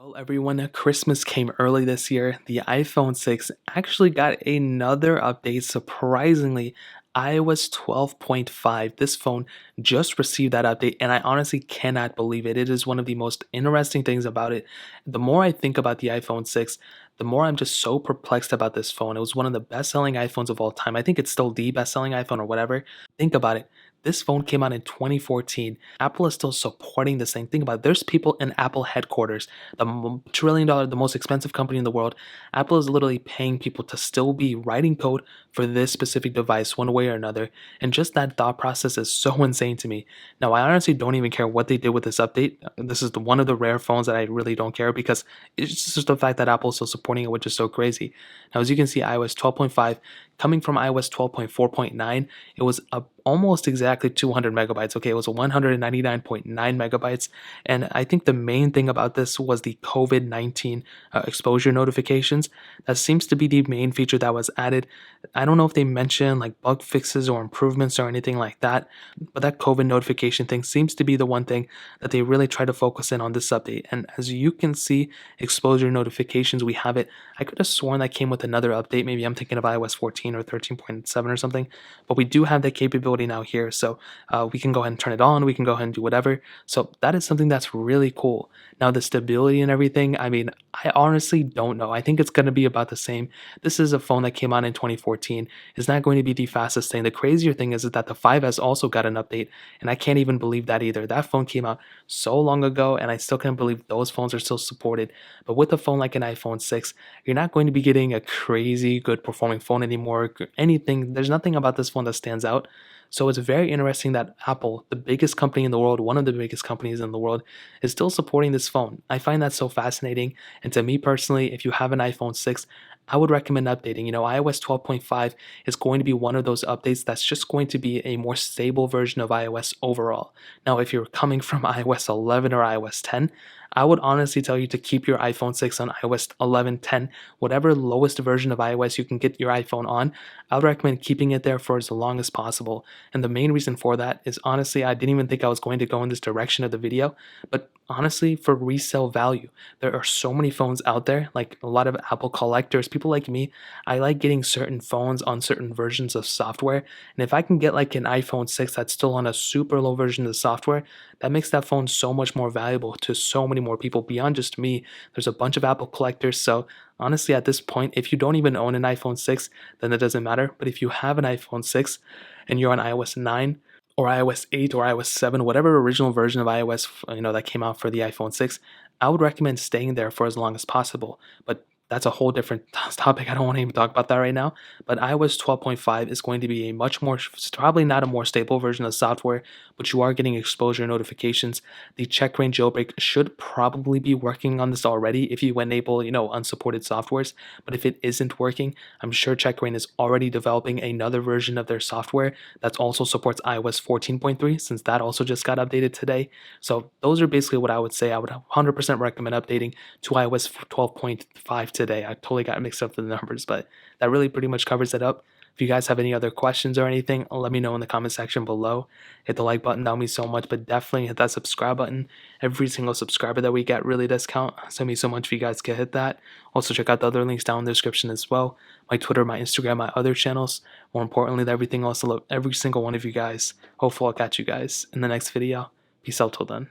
Well, everyone, Christmas came early this year. The iPhone 6 actually got another update. Surprisingly, iOS 12.5. This phone just received that update, and I honestly cannot believe it. It is one of the most interesting things about it. The more I think about the iPhone 6, the more I'm just so perplexed about this phone. It was one of the best selling iPhones of all time. I think it's still the best selling iPhone or whatever. Think about it. This phone came out in 2014. Apple is still supporting this thing. Think about it. There's people in Apple headquarters, the trillion dollar, the most expensive company in the world. Apple is literally paying people to still be writing code for this specific device one way or another. And just that thought process is so insane to me. Now, I honestly don't even care what they did with this update. This is one of the rare phones that I really don't care because it's just the fact that Apple is still supporting it, which is so crazy. Now, as you can see, iOS 12.5 coming from iOS 12.4.9, it was almost exactly 200 megabytes. Okay, it was 199.9 megabytes. And I think the main thing about this was the COVID-19 exposure notifications. That seems to be the main feature that was added. I don't know if they mentioned like bug fixes or improvements or anything like that, but that COVID notification thing seems to be the one thing that they really try to focus in on this update. And as you can see, exposure notifications, we have it. I could have sworn that came with another update. Maybe I'm thinking of iOS 14 or 13.7 or something, but we do have that capability now here. So we can go ahead and turn it on. We can go ahead and do whatever. So that is something that's really cool. Now, the stability and everything, I mean, I honestly don't know. I think it's going to be about the same. This is a phone that came out in 2014. It's not going to be the fastest thing. The crazier thing is that the 5S also got an update, and I can't even believe that either. That phone came out so long ago, and I still can't believe those phones are still supported. But with a phone like an iPhone 6, you're not going to be getting a crazy good performing phone anymore. Anything, there's nothing about this phone that stands out. So it's very interesting that Apple, the biggest company in the world, one of the biggest companies in the world, is still supporting this phone. I find that so fascinating. And to me personally, if you have an iPhone 6, I would recommend updating. iOS 12.5 is going to be one of those updates that's just going to be a more stable version of iOS overall. Now, if you're coming from iOS 11 or iOS 10, I would honestly tell you to keep your iPhone 6 on iOS 11, 10, whatever lowest version of iOS you can get your iPhone on. I would recommend keeping it there for as long as possible. And the main reason for that is honestly, I didn't even think I was going to go in this direction of the video, but honestly, for resale value, there are so many phones out there, like a lot of Apple collectors, people like me. I like getting certain phones on certain versions of software. And if I can get like an iPhone 6 that's still on a super low version of the software, that makes that phone so much more valuable to so many more people beyond just me. There's a bunch of Apple collectors. So honestly, at this point, if you don't even own an iPhone 6, then it doesn't matter. But if you have an iPhone 6 and you're on iOS 9 or iOS 8 or iOS 7, whatever original version of iOS that came out for the iPhone 6, I would recommend staying there for as long as possible. But that's a whole different topic. I don't want to even talk about that right now. But iOS 12.5 is going to be a much more, probably not a more stable version of software, but you are getting exposure notifications. The checkra jailbreak should probably be working on this already if you enable, unsupported softwares. But if it isn't working, I'm sure checkra is already developing another version of their software that also supports iOS 14.3, since that also just got updated today. So those are basically what I would say. I would 100% recommend updating to iOS 12.5 today. I totally got mixed up with the numbers, but that really pretty much covers it up. If you guys have any other questions or anything, let me know in the comment section below. Hit the like button, that would mean so much, but definitely hit that subscribe button. Every single subscriber that we get really does count, so it means so much if you guys can hit that. Also check out the other links down in the description as well. My Twitter, my Instagram, my other channels. More importantly, everything else, I love every single one of you guys. Hopefully I'll catch you guys in the next video. Peace out till then.